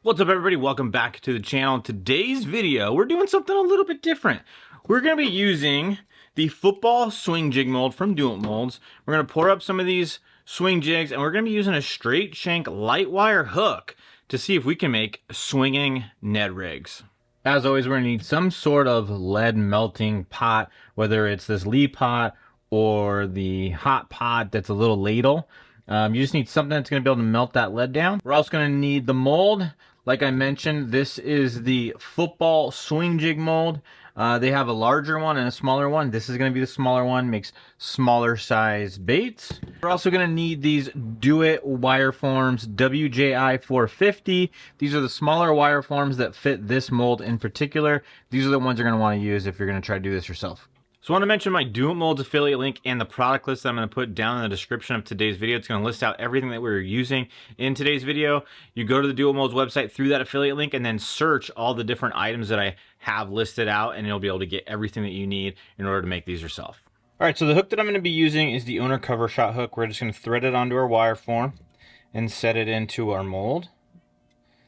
What's up, everybody? Welcome back to the channel. In today's video, we're doing something a little bit different. We're going to be using the football swing jig mold from Duet Molds. We're going to pour up some of these swing jigs, and we're going to be using a straight shank light wire hook to see if we can make swinging Ned rigs. As always, we're going to need some sort of lead melting pot, whether it's this Lee pot or the hot pot that's a little ladle. You just need something that's going to be able to melt that lead down. We're also going to need the mold. Like I mentioned, this is the football swing jig mold. They have a larger one and a smaller one. This is going to be the smaller one, makes smaller size baits. We're also going to need these Duet wire forms WJI 450. These are the smaller wire forms that fit this mold in particular. These are the ones you're going to want to use if you're going to try to do this yourself. So I want to mention my Duet Molds affiliate link and the product list that I'm going to put down in the description of today's video. It's going to list out everything that we're using in today's video. You go to the Duet Molds website through that affiliate link and then search all the different items that I have listed out, and you'll be able to get everything that you need in order to make these yourself. All right, so the hook that I'm going to be using is the Owner Cover Shot hook. We're just going to thread it onto our wire form and set it into our mold.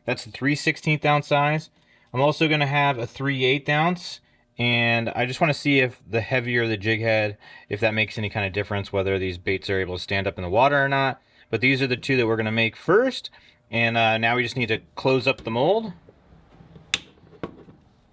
That's the 3/16 ounce size. I'm also going to have a 3/8 ounce. And I just want to see if the heavier the jig head, if that makes any kind of difference, whether these baits are able to stand up in the water or not. But these are the two that we're going to make first. And now we just need to close up the mold.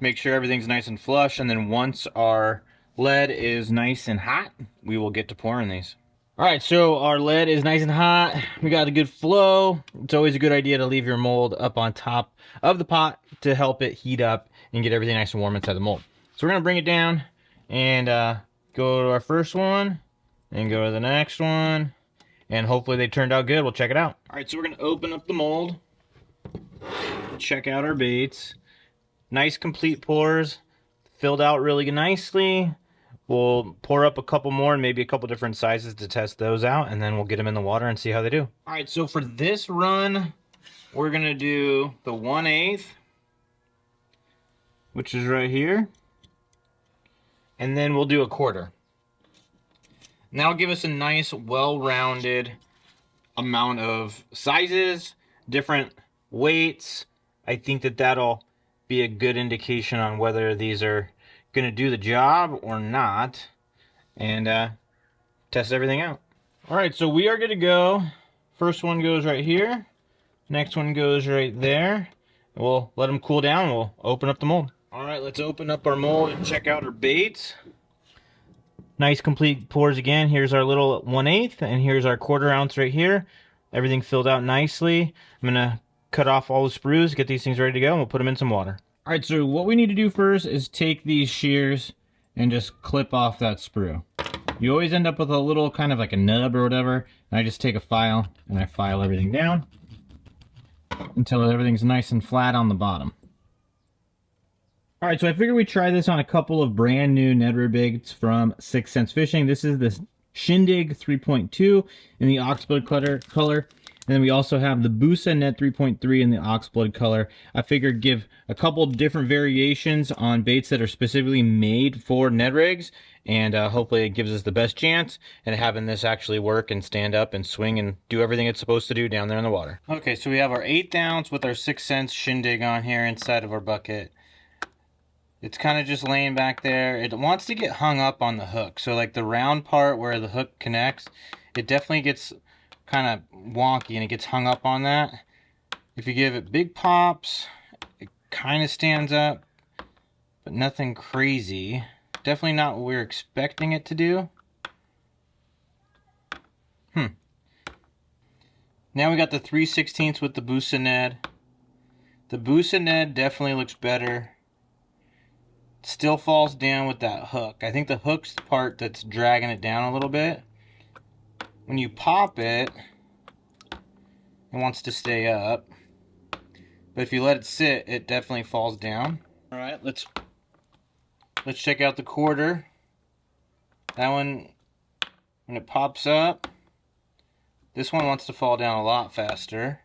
Make sure everything's nice and flush. And then once our lead is nice and hot, we will get to pouring these. All right, so our lead is nice and hot. We got a good flow. It's always a good idea to leave your mold up on top of the pot to help it heat up and get everything nice and warm inside the mold. So we're going to bring it down and go to our first one and go to the next one. And hopefully they turned out good. We'll check it out. All right, so we're going to open up the mold. Check out our baits. Nice complete pours. Filled out really nicely. We'll pour up a couple more and maybe a couple different sizes to test those out. And then we'll get them in the water and see how they do. All right, so for this run, we're going to do the 1/8, which is right here. And then we'll do a 1/4. And that'll give us a nice, well-rounded amount of sizes, different weights. I think that that'll be a good indication on whether these are going to do the job or not. And test everything out. All right, so we are good to go. First one goes right here. Next one goes right there. We'll let them cool down. We'll open up the mold. All right, let's open up our mold and check out our baits. Nice complete pours again. Here's our little 1/8, and here's our 1/4 ounce right here. Everything filled out nicely. I'm gonna cut off all the sprues, get these things ready to go, and we'll put them in some water. All right, so what we need to do first is take these shears and just clip off that sprue. You always end up with a little kind of like a nub or whatever, and I just take a file and I file everything down until everything's nice and flat on the bottom. All right, so I figured we'd try this on a couple of brand new Ned rig baits from 6th Sense Fishing. This is the Shindig 3.2 in the Oxblood color. And then we also have the Busa Ned 3.3 in the Oxblood color. I figured give a couple different variations on baits that are specifically made for Ned rigs. And hopefully it gives us the best chance at having this actually work and stand up and swing and do everything it's supposed to do down there in the water. Okay, so we have our 1/8 ounce with our 6th Sense Shindig on here inside of our bucket. It's kind of just laying back there. It wants to get hung up on the hook. So like the round part where the hook connects, it definitely gets kind of wonky and it gets hung up on that. If you give it big pops, it kind of stands up, but nothing crazy. Definitely not what we're expecting it to do. Now we got the 3/16 with the Busa Ned. The Busa Ned definitely looks better. Still falls down with that hook. I think the hook's the part that's dragging it down a little bit. When you pop it, it wants to stay up. But if you let it sit, it definitely falls down. All right, let's check out the 1/4. That one, when it pops up, this one wants to fall down a lot faster.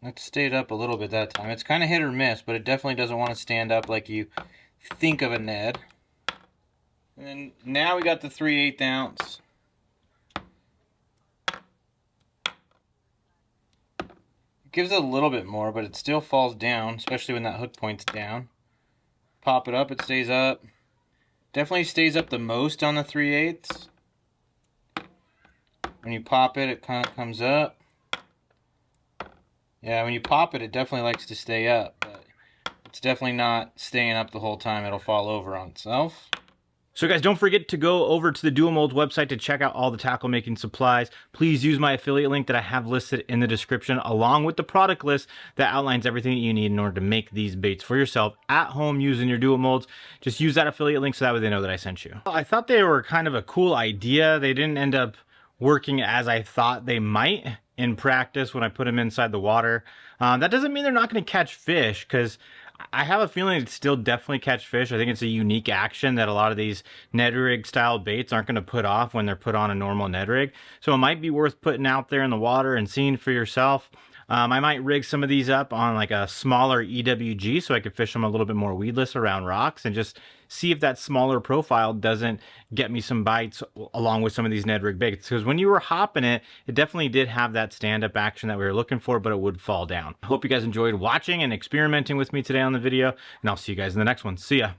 It stayed up a little bit that time. It's kind of hit or miss, but it definitely doesn't want to stand up like you think of a Ned. And then now we got the 3/8 ounce. Gives it a little bit more, but it still falls down, especially when that hook point's down. Pop it up, it stays up. Definitely stays up the most on the 3/8. When you pop it, it kind of comes up. Yeah, when you pop it, it definitely likes to stay up, but it's definitely not staying up the whole time. It'll fall over on itself. So guys, don't forget to go over to the Dual Molds website to check out all the tackle making supplies. Please use my affiliate link that I have listed in the description, along with the product list that outlines everything that you need in order to make these baits for yourself at home using your Dual Molds. Just use that affiliate link so that way they know that I sent you. I thought they were kind of a cool idea. They didn't end up working as I thought they might in practice when I put them inside the water. That doesn't mean they're not going to catch fish, because I have a feeling it'd still definitely catch fish. I think it's a unique action that a lot of these Ned rig style baits aren't going to put off when they're put on a normal Ned rig. So it might be worth putting out there in the water and seeing for yourself. I might rig some of these up on like a smaller EWG so I could fish them a little bit more weedless around rocks and just see if that smaller profile doesn't get me some bites along with some of these Ned rig baits. Because when you were hopping it, it definitely did have that stand-up action that we were looking for, but it would fall down. I hope you guys enjoyed watching and experimenting with me today on the video, and I'll see you guys in the next one. See ya.